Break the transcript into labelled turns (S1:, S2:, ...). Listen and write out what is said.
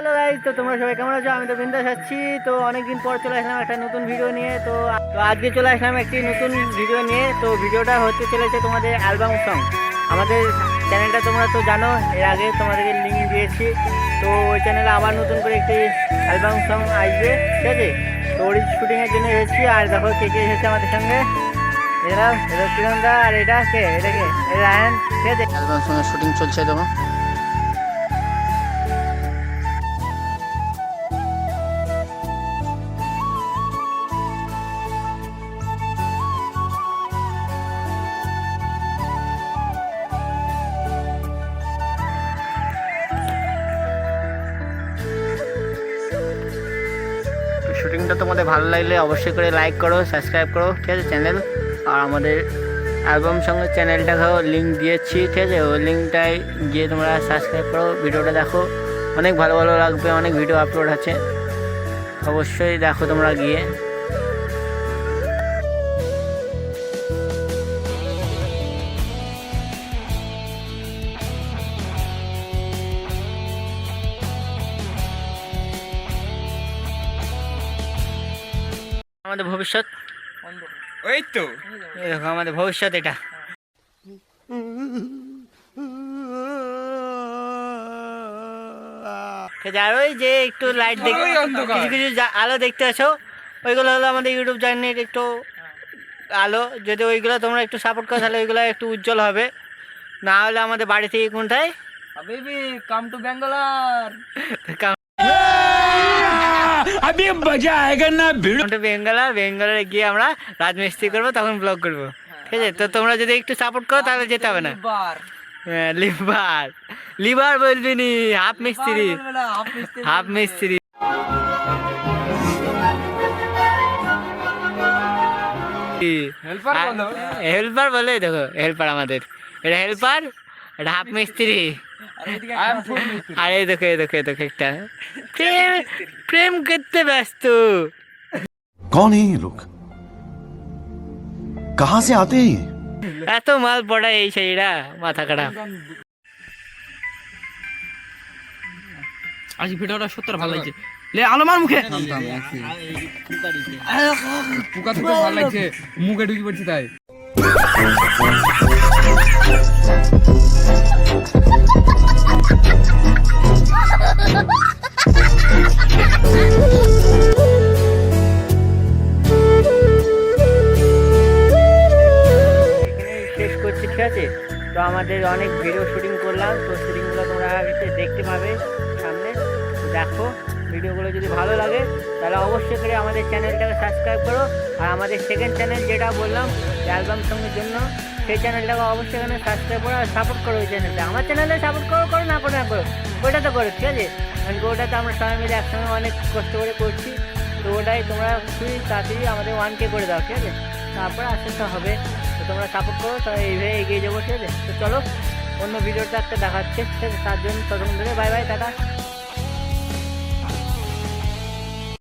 S1: Hello guys, তো তোমরা সবাই কেমন আছো? আমি তো বিন্দাস আছি। তো অনেকদিন পর চলে আসলাম একটা নতুন ভিডিও নিয়ে। তো আজকে চলে আসলাম একটি নতুন ভিডিও নিয়ে। তো ভিডিওটা হতে চলেছে তোমাদের অ্যালবাম সং। আমাদের চ্যানেলটা তোমরা তো জানো, এর আগে তোমাদেরকে লিঙ্ক দিয়েছি। তো ওই চ্যানেলে আবার নতুন করে একটি অ্যালবাম সং আসবে, ঠিক আছে? তো ওর শুটিংয়ের জন্য এসেছি। আর দেখো কে কে এসেছে আমাদের সঙ্গে। এরা কিরণদা, আর এটা কে? এটা কে? রায়ন, ঠিক আছে? অ্যালবাম সঙ্গে শুটিং চলছে দেখো। শুটিংটা তোমাদের ভালো লাগলে অবশ্যই করে লাইক করো, সাবস্ক্রাইব করো, ঠিক আছে চ্যানেল। আর আমাদের অ্যালবাম সঙ্গে চ্যানেলটাকেও লিঙ্ক দিয়েছি, ঠিক আছে? ওই লিঙ্কটায় গিয়ে তোমরা সাবস্ক্রাইব করো, ভিডিওটা দেখো, অনেক ভালো ভালো লাগবে। অনেক ভিডিও আপলোড আছে, অবশ্যই দেখো তোমরা গিয়ে। আমাদের ভবিষ্যৎ,
S2: ওই তো
S1: দেখো আমাদের ভবিষ্যৎ এটা। আর ওই যে একটু লাইট দেখতে, কিছু কিছু আলো দেখতে আছো, ওইগুলো হলো আমাদের ইউটিউব চ্যানেলের একটু আলো। যদি ওইগুলো তোমরা একটু সাপোর্ট করো তাহলে ওইগুলো একটু উজ্জ্বল হবে। না হলে আমাদের বাড়ি থেকে কোনটায়
S2: বেবি কাম টু ব্যাঙ্গালোর
S3: अभी मजा आएगा ना भिड़ो।
S1: বেঙ্গালোরে গিয়ে আমরা রাজমিস্ত্রি করবো, তখন ব্লগ করবো, ঠিক আছে? তো তোমরা যদি একটু সাপোর্ট করো তাহলে যেতে হবে না। হ্যাঁ, লিভার লিভার বলবি নি, হাফ মিস্ত্রি, হাফ মিস্ত্রি। হেল্পার বলে, দেখো হেল্পার আমাদের, এটা হেল্পার, এটা হাফ মিস্ত্রি। আর এই দেখো এই দেখো এই দেখো একটা প্রেম প্রেম করতে ব্যস্ত।
S4: कौन है ये लोग? कहाँ से आते हैं ये?
S1: এত মাল পড়ায় এই সেইরা, মাথা খারাপ।
S2: আজ ভিডিওটা সত্যি ভালো লাগছে। লে আলো মার মুখে, পোকা তো ভালো লাগছে, মুখে ঢুকে পড়ছে তাই।
S1: শেষ করছি, ঠিক আছে? তো আমাদের অনেক ভিডিও শুটিং করলাম, তো শুটিংগুলো তোমরা দেখতে পাবে সামনে। দেখো ভিডিওগুলো যদি ভালো লাগে তাহলে অবশ্যই করে আমাদের চ্যানেলটাকে সাবস্ক্রাইব করো। আর আমাদের সেকেন্ড চ্যানেল যেটা বললাম অ্যালবাম সঙ্গের জন্য, সেই চ্যানেলটাকে অবশ্যই এখানে সাবস্ক্রাইব করো আর সাপোর্ট করো ওই চ্যানেলটা। আমার চ্যানেলে সাপোর্ট করো, করো না করো না করো, ওইটা তো করো, ঠিক আছে? কারণ ওটাতে আমরা সবাই মিলে একসঙ্গে অনেক কষ্ট করে করছি। তো ওটাই তোমরা খুবই তাড়াতাড়ি আমাদের 1K করে দাও, ঠিক আছে? তারপরে আস্তে আস্তে হবে। তো তোমরা সাপোর্ট করো, তাহলে এইভাবে এগিয়ে যাবো, ঠিক আছে? তো চলো অন্য ভিডিওটা একটা দেখাচ্ছে, ঠিক আছে? তার জন্য ততক্ষণ ধরে বাই বাই, টাটা।